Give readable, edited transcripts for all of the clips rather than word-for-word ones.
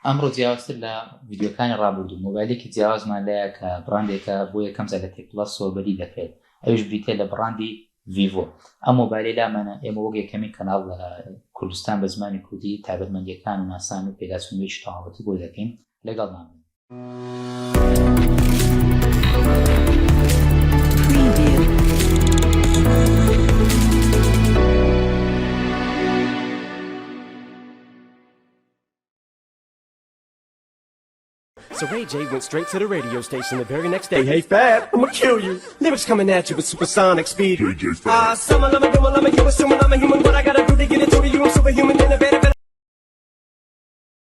ئەمڕۆ جیاوازتر لە ڤیدیۆکانی ڕابردوو مۆبایلێکی جیاوازمان لایە کە بڕاندێکە بۆ یەکەم جار لە تێکپڵەس سۆبەری دەکرێت ئەوش بریتێ لە بڕاندی ڤیڤۆ. ئەم مۆبایلەی لامانە ئێمە وەک یەکەمین کەناڵ لە کوردستان بە زمانی کوردی تایبەتمەندیەکان و ناسان و پێداچوونەوەیکی تەواوەتی بۆ دەکەین لەگەڵمان. So Ray J went straight to the radio station the very next day. Hey Fab, I'ma kill you. Lyrics coming at you with supersonic speed. Some of them you assuming I'm a human. What I gotta do to get it to you? I'm superhuman, innovative.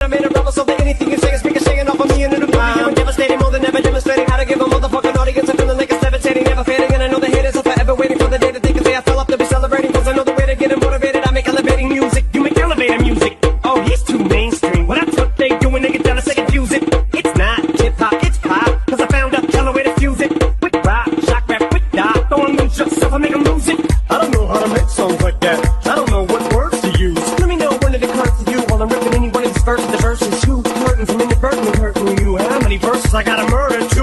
I made a rubber so that anything you say is speaking, shaking off of me and it'll be I'm devastating, more than ever demonstrating how to give a motherfucking audience. I'm feeling like it's levitating, never fading, and I know the haters are forever waiting for the day that they can say I fell off to be celebrating. Cause I know the way to get them motivated. I make elevating music, you make elevator music. Oh, he's too mainstream. What I took, they doing, they get down and say confuse it. It's not hip-hop, it's pop. Cause I found a killer way to fuse it. With rock, shock rap, with dot. Don't lose yourself, I make them lose it. I don't know how to make songs like that. I don't know what words to use. Let me know when it occurs to you while I'm ripping any one of these verses. The verses you hurting from inadvertently hurting you. How many verses I gotta murder to?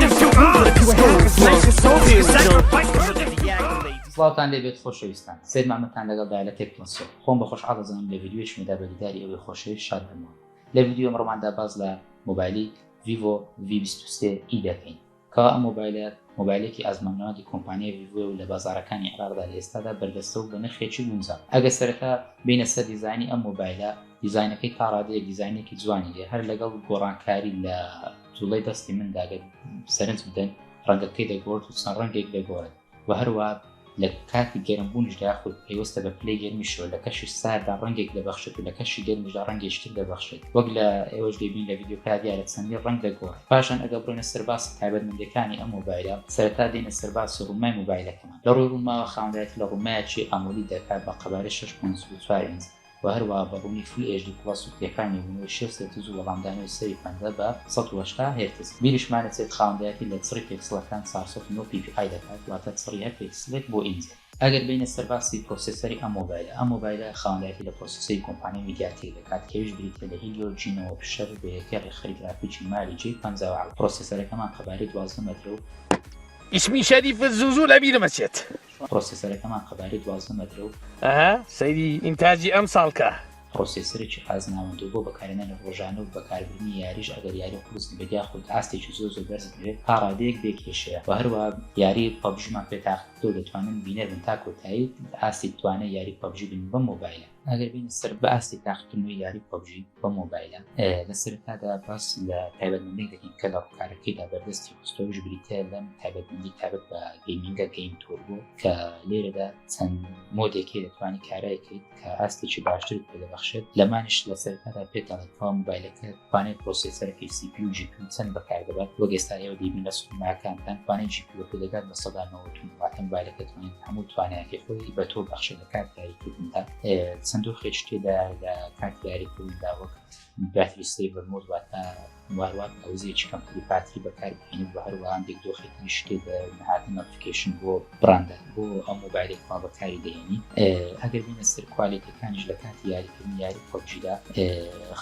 سڵاوتان لێبێت خۆشەویستان، سید مامەتان لەگەڵدای لە تێکپڵەسۆ. خۆم بە خۆشحاڵ دەزانم لە ڤیدیۆیشمدا بەدیداری ئەوەی خۆشەویست شاد بمەوە. لە ڤیدیۆ ئەمڕۆماندا باز لە مۆبایلی ڤیڤۆ V23 دەکەین کەوا ئەم مۆبایلێکی ئازمانەوەی کۆمپانیای ڤیڤۆ و لە بازاڕەکانی عێراقدا لە ئێستادا بەردەستە و بە نرخێکی گونجاو. ئەگە سەرەتا بینە سەر دیزایانی ئەم مۆبایلە، دیزاینەکەی تا ڕادەیە دیزاینێکی جوانی لێ هەر لەگەڵ گۆڕانکاری لە جوڵەی دەستی منداگە سەرنج بدەن ڕەنگەکەی دەگۆڕێت و چەند ڕەنگێک دەگۆڕێت و هەروە لە کاتی گەرمبوونیشدا خۆت پێوەستە بە پلەی گەرمیشەوە لە کەشی ساردا ڕەنگێک دەبەخشێت و لە کەشی گەرمیشدا ڕەنگێشتر دەبەخشێت وەک لە ئێوەش دەبین لە ڤیدیۆکا دیارە چەندی ڕەنگ دەگۆڕێت. پاشان ئەگە بڕۆینە سەرباس تایبەتمەندیەکانی ئەم مۆبایلە سەرەتا دێنە سەرباس ڕوومای مۆبایلەکەمان. لە ڕووی ڕووماوە خاوەندایەتی لە ڕوومایەکی ئەمۆلی دەکات بە قەبارەی 6.4 ئینچ و هەروە بەڕوونی فول HD+ و کلێکانی بوونەوەی 6 سێتز و وەڵامدانەوەی سەری 50 بە 180 هرتز. بیریشمانە چێت خاوەندایەتی لە چڕی پێکسڵەکان 409 PPI دەکات واتە چڕی هەر پێکسلێک بۆ ئینچ. ئەگەر بینە سەرباسی پرۆسسەری ئەم مۆبایلە خاوەندایەتی لە پرۆسسەری کۆمپانیای میدیاتێک دەکات کەویش بریتە لە هیلیۆ G9 بە یەکێ ڕێکخەری گرافیکی مالی G57. پرۆسسەرەکەمان قەبارەی 12 مەتر و اسمي شريف الزوزو لبينا مسيت پرۆسسەرەکەمان قەبارەی 12 مەتر و سيدي إنتاجي أم سالكة پرۆسسەرێکی ئازناوەند و بۆ بەکارهێنانی ڕۆژانە و بەکاربردنی یاریش ئەگەر یاری قوڵستی بەدیا خۆت ئاستێکی زۆر بەرز بێت تا ڕادەیەک بێکێشەیە و هەروە یاری پەبژمان پێ تاقیتۆ دەتوانن بینەر بن تا کۆتایی ئاستی توانە یاری پەبژی بن بە مۆبایلە. ئەگەر بینە سەر بە ئاستی تاقیکردنەوەی یاری پەبژی بە مۆبایلە لە سەرەتادا باس لە تایبەتمەندی دەکەین کە لە ڕووکارەکەیدا بەردەستی خستۆویش بریتە لەم تایبەتمەندی تایبەت بە گەیمینگە گەیم تۆربۆ کە لێرەدا چەند مۆدێکی دەتوانانی کارایەکەیت کە ئاستێکی باشتر پێ دەبەخشێت. لەمانش لە سەرەتادا پێدەڵێت کەوا مۆبایلەکە توانێت پرۆسسەرەکەی CPU و GPU چەند بەکاردەبات وەک ئێستا ئێوە دەبین لە سوپەرمارکەتان توانێت GPU دەگات بە 190 واتە مۆبایلەکە توانێت هەموو توانایەکی خۆی بە تۆ بەخشێت لە کات یاریکردندا. چەندۆ خێشتێدا لە کات یاریکردندا وەک باتری سیڤر مۆد واتە واروات ئەوزەیەکی کەمتری باتری بەکاربهێنێت و هەروە هەندێک دۆخێتی شتێ نەهاتی نۆتیفیکیشن بۆ براندە بۆ ئەم مۆبایلێکمان بەکاری دەهێنی. ئەگەر بینە سەر کوالیتیەکانیش لە کاتی یاریکردنی یاری پەبژیدا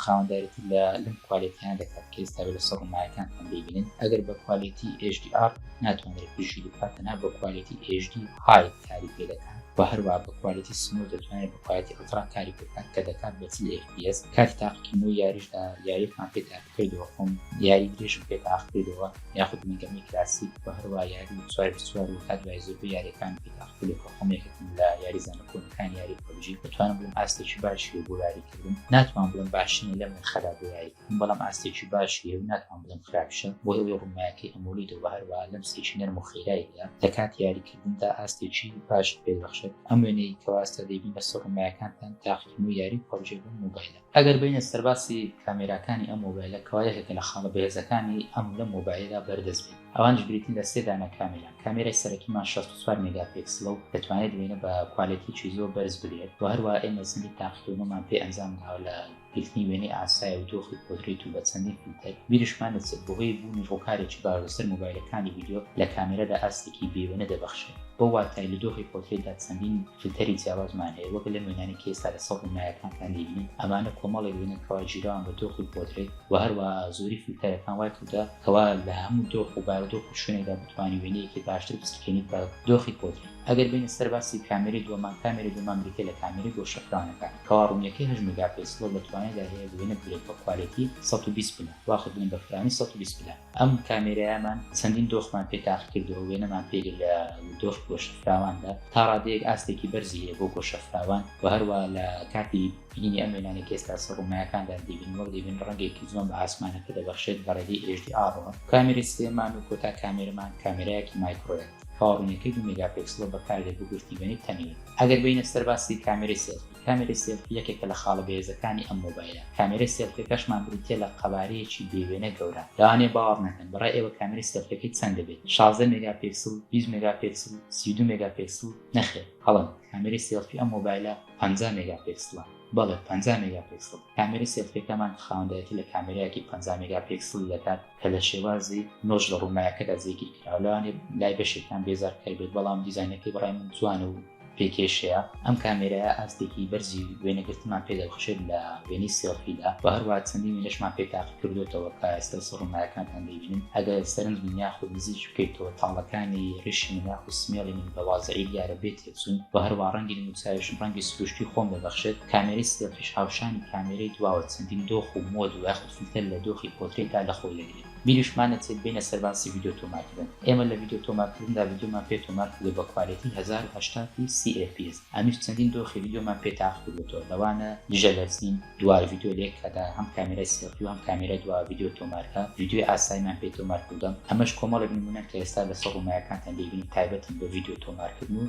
خاوەندایەتی لە لەم کوالیتیان دەکات کە ئێستا لە سەر ڕوومایەکانتان دەبینن. ئەگەر بە کوالیتی HDR ناتوانێت پێشی بکاتەنا بە کوالیتی HD های کاری پێ دەکات و هەروە بە کوالیتی سموو دەتوانێت بە کوالیتی ئەڵترا کاری بکات کە دەکات بە 30 FPS. کاتی تاقیکردنەوەی یاریشدا یاریتان پێ تاقیکردەوە خۆم یاری درێژم پێ تاقیکردەوە یاخود میگەمی کلاسیک و هەروە یاری 4 و تا دوای زۆربەی یاریەکان پێ تاقیکردەوە خۆم یەکێکم لە یاری زانکۆنەکانی یاری پەبژی بتوانم بڵێم ئاستێکی باشیە بۆ یاریکردن. ناتوان بڵێم باشنی لەم خراپ بۆ یاریکردن بەڵام ئاستێکی باشیە و ناتوان بڵێم خراپشە بۆ ئەوەی ڕوومایەکەی ئەمۆلیدە و هەروە لەم سێکی نەرم و خێراییدا لە کات یاریکردندا ئاستێکی باش پێدەبەخشێت. ئەم وێنەی کەواستە دەبین لە سەر ڕوومایەکانتان تاقیکردنەوەی یاری پەبژی بۆ مۆبایلە. ئەگەر بینە سەرباسی کامێراکانی ئەم مۆبایلە کەوایەکێکە لە خاڵە بەهێزەکانی ئەم لە مۆبایلدا بەردەست بێت. ئەوانش بریتین لە 3 دانە کامێرا. کامێرای سەرەکیمان 64 مێگاپیکسڵە و دەتوانێت دوێنە بە کوالیتیی زۆر بەرز بێت و هەروە ئێمە چەندی تاقیکردنەوەمان پێ ئەنجام داوە لە گرتنی وێنەی ئاسایە و دۆخی پۆتریت و بە چەندین فیلتەر. بیرشمان دەچێت بۆ هۆی بوونی ڕووکارێکی باشە سەر مۆبایلەکانی ڤیدیۆ لە کامێرەدا ئاستێکی بێوێنە دەبەخشێت. بۆ بۆ واتای لە دۆخی پۆترێدا چەندین فیلتەری جیاوازمان هەیە وەک لە وێنانی کە ئێستا لە سەڵ مایەکانتان دەبینن ئەمانە کۆمەڵێک وێنەکەوا جیراوان بە دۆخی پۆترێت و هەروە زۆری فیلتەرەکان وای کردە کەوا لە هەموو دۆخ و بارودۆخ و شوێنێکدا بتوانانی وێنەیەکی باشتر بسکێنیت بە دۆخی پۆترێت. ئەگەر بینە سەر باسی کامێرەی دووەمان کامێرەی دووەمان بریتە لە کامێرەی بۆ شەفرانەکان کەوا ڕوونیەکەی 8 مێگاپیکسڵ لەتوانێتدا هەیە وێنە بێت بە کوالیتی 120 پلە واخد بن بە فرانی 120 پلە. ئەم کامێرایەمان چەندین دۆخمان پێ تاقی کردەوە وێنەمان پێگر لە دۆخ بۆ شەفراواندا تا ڕادەیەک ئاستێکی بەرزی هەیە بۆ شەفراوان و هەروە لە کاتی بینینی ئەم وێنانێک ئێستا سەر ڕوومایەکاندا دەبین وەک دەبین ڕەنگێکی زۆن بە ئاسمانەکە دەبەخشێت بە ڕێگەی HDR-ەوە. کامێرەی سێمان و کۆتا کامێرەمان کامێرایەکی مایکرۆیە ڕوونیەکەی 2 مێگاپیکسڵ بەکاردێت بۆ گرتی وێنەی تەنیوت. ئەگەر بینە سەر باسی کامێرەی سێلفی کامێرەی سێلفی یەکێکە لە خاڵە بەهێزەکانی ئەم مۆبایلە. کامێرەی سێلفیەکەشمان بریتە لە قەبارەیەکی بێوێنە گەورە لەوانەیە باوەڕ نەکەن بەڕای ئێوە کامێرەی سێلفیەکەی چەند دەبێت 16 مێگاپیکسڵ 20 مێگاپیکسڵ 32 مێگاپیکسڵ نەخێر هەڵن کامێرەی سێلفی ئەم مۆبایلە 50 مێگاپیکسڵە بەڵێ 50 مێگاپیکسڵ. کامێرەی سێلفیەکەمان خاوەندایەتی لە کامێرەیەکی 50 مێگاپیکسڵ دەکات کە لە شێوازی نۆژ لە ڕوومایەکەدا جێگیر کراوە لەوانێ لای بەشێکان بێزار کەی بێت بەڵام دیزاینەکەی بەڕای من جوانە و پێکێشەیە. ئەم کامێرەیە ئاستێکی بەرزی وێنەگرتمان پێدەبخشێت لە وێنەی سێلفیدا و هەروە چەندین وێنەشمان پێ تاقی کردوێتەوە کە ئێستا سەر ڕوومایەکانتان دەبینن ئەگەر سەرنج من یاخود نزیک بکەیتەوە تاڵەکانی ڕیشی من یاخود سمێڵی من بە وازعی دیارە بێت تێچوون و هەروە ڕەنگی نووسایشم ڕەنگی سروشتی خۆم دەبەخشێت. کامێرەی سێلفیش هاوشانی کامێرەی دواوە چەندین دۆخ و مۆد و یاخود فیلتەر لە دۆخی پۆترێتدا لە خۆی دەگرێت. بیریشمانە چێت بینە سەرباسی ڤیدیۆ تۆمارکردن. ئێمە لە ڤیدیۆ تۆمارکردندا ڤیدیۆمان پێ تۆمار کردو بە کوالیتی 1080 CFPS. ئەمیش چەندین دۆخی ڤیدیۆمان پێ تاقی کردوێتەوە لەوانە دژە لەرزین دوای ڤیدیۆ لێک کەدا هەم کامێرای سێلفی و هەم کامێرای دوای ڤیدیۆ تۆمارکە ڤیدیۆی ئاساییمان پێ تۆمار کردم. ئەمەش کۆمەڵێک نمونە کە ئێستا لە سەر ڕوومایەکانتان دەبینین تایبەتن بە ڤیدیۆ تۆمارکردن و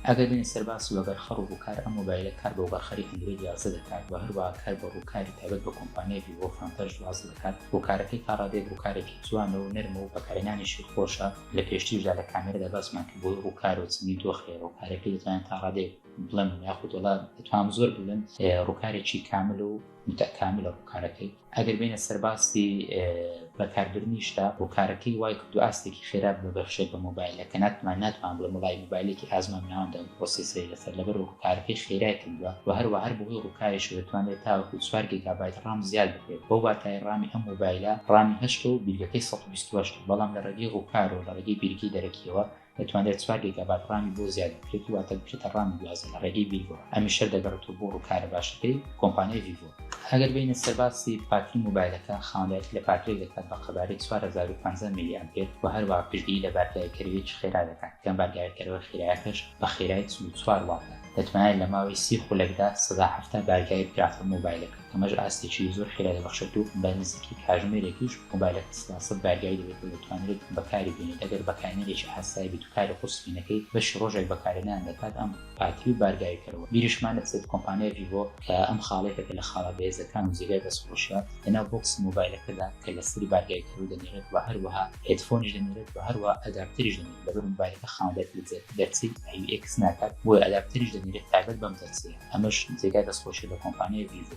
ئەگەر بینی سەرباس وەگەر خەڕ و ڕووکار ئەم مۆبایلە کار بە وەبەرخەری ئەندروید 11 دەکات و هەروە کار بە ڕووکاری تایبەت بە کۆمپانیای ڤیڤۆ فرۆنتەژ 12 دەکات. ڕووکارەکەی تا ڕادەیەک ڕووکارێکی جوانە و نەرمە و بەکارهێنانیشی خۆشە. لە پێشتریشدا لە کامێرەدا باسمان کرد بۆی ڕووکار و چەندین دۆخی ڕووکارەکەی دەتوانێت تا ڕادەیەک بڵێم یاخود وەڵا دەتوانم زۆر بڵێن ڕووکارێکی کامل و متەکاملە ڕووکارەکەی. ئەگەر بینە سەرباسی بەکاربردنیشدا ڕووکارەکەی وای کرد و ئاستێکی خێرا ببەخشێت بە مۆبایلەکە ناتوان بڵێ مۆبایل مۆبایلێکی ئازمان ناوەندا پرۆسیسەری لەسەر لەبەر ڕووکارەکەی خێرای کردووە و هەروە هەر بۆی ڕووکارێش دەتوانێت تاوەکو 4 گیگابایت ڕام زیاد بکرێت بۆ واتای ڕامی ئەم مۆبایلە ڕامی 8 و بیرگەکەی 128 بەڵام لە ڕێگەی ڕووکار و لە ڕێگەی بیرگی دەرەکیەوە دەتوانێت 4 گیگابایت ڕامی بۆ زیاد بکرێت و واتە بکرێتە ڕامی 12 لە ڕێگەی ڤیڤۆ. ئەمیش شەر دەگەڕێتەوە بۆ ڕووکارە باشەکەی کۆمپانیای ڤیڤۆ. ئەگەر بینە سەرباسی پاتری مۆبایلەکە خاوەندایەتی لە پاترێک دەکات بە قەبارەی 4050 میلی ئەمپێر و هەروە پشتگیری لە بارگایکەرویەکی خێرا دەکات کەم بارگایکەرەوە خێرایەکەش بە خێرایی 4 واتە دەتوانێت لە ماوەی 30 خولەکدا 170 بارگای بکراتە مۆبایلەکە کەمەش ئاستێکی زۆر خێرا دەبەخشێت و بە نزیکی کاژمێرێکیش مۆبایلەکە 300 بارگای دەبێت و دەتوانێت بەکاری بێنێت. ئەگەر بەکارهێنەرێکی حەسای بیت و کاری قورسبینەکەی بەشی ڕۆژێک بەکارهێنان دەکات ئەم پاتری و بارگایکەرەوە. بیریشمانە چێت کۆمپانیای ڤیڤۆ کە ئەم خاڵێکەکە لە خاڵە بەهێزەکان و جێگای دەستفرۆشیات لەناو بۆکس مۆبایلەکەدا کە لە سەری بارگایکەرەوە دەنێرێت و هەروەها هێدفۆنیش دەنێرێت و هەروە ئەداپتەریش دەنێرێت لەبەر مۆبایلەکە خاوەندایەتی دەرچی UX ناکات بۆ ئەداپتەریش دەنێرێت تایبەت بەم دەرچیە. ئەمەش جێگای دەستفرۆشی لە کۆمپانیای ڤیڤۆ.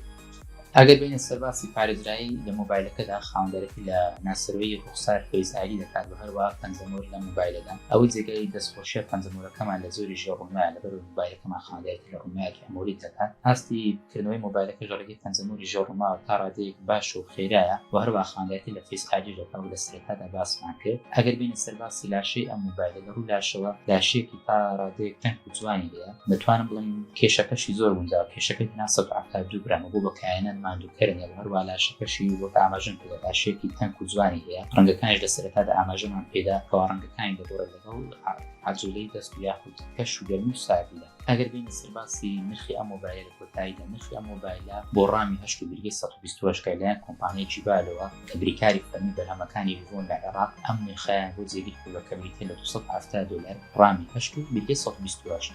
ئەگەر بینە سەرباسی پارێزرایی لە مۆبایلەکەدا خاوەندەرەکەی لە ناسەرۆی ڕوخسار فەیزاری دەکات و هەروە پەنجەمۆری لە مۆبایلەدا ئەوەی جێگەی دەستخۆشیە پەنجەمۆرەکەمان لە زۆری ژێر ڕوومایە لەبەر مۆبایلەکەمان خاوەندەرەتی لە ڕوومایەکی ئەمۆری دەکات. ئاستی کردنەوەی مۆبایلەکە ژەڕێگەی پەنجەمۆری ژێر ڕووماوە تا ڕادەیەک باش و خێرایە و هەروە خاوەندەرەتی لە فەیس ئایدی دەکات و لە سەرەتادا باسمان کرد. ئەگەر بینە سەرباسی لاشەی ئەم مۆبایلە لە ڕووی لاشەوە لاشەیەکی تا ڕادەیەک تەنک و جوانی هەیە دەتوانم بڵێم کێشەکەشی زۆر گونجاوە کێشەکەی 972 گرامە بۆ بەکایەنەن ماندووکەرنە هەروە لاشەکەشی بۆ ئاماژەم پێدا لاشەیەکی تەنک و جوانی هەیە ڕەنگەکانیش لە سەرەتادا ئاماژەمان پێدا کەوا ڕەنگەکانی دەگۆڕێت لەگەڵ عەجوولەی دەست و یاخود کەش و گەرمی و ساردیدا. ئەگەر بینە سەرباسی نرخی ئەم مۆبایلە لە کۆتاییدا نرخی ئەم مۆبایلە بۆ ڕامی 8 و بیرگەی 128 لایەن کۆمپانیای جیبالەوە کە بریکاری فەرمی بەرهەمەکانی ڤیڤۆن لە عێراق ئەم نرخیان بۆ جێگیر کردووە کە بریتە لە $270 ڕامی 8 و بیرگەی 128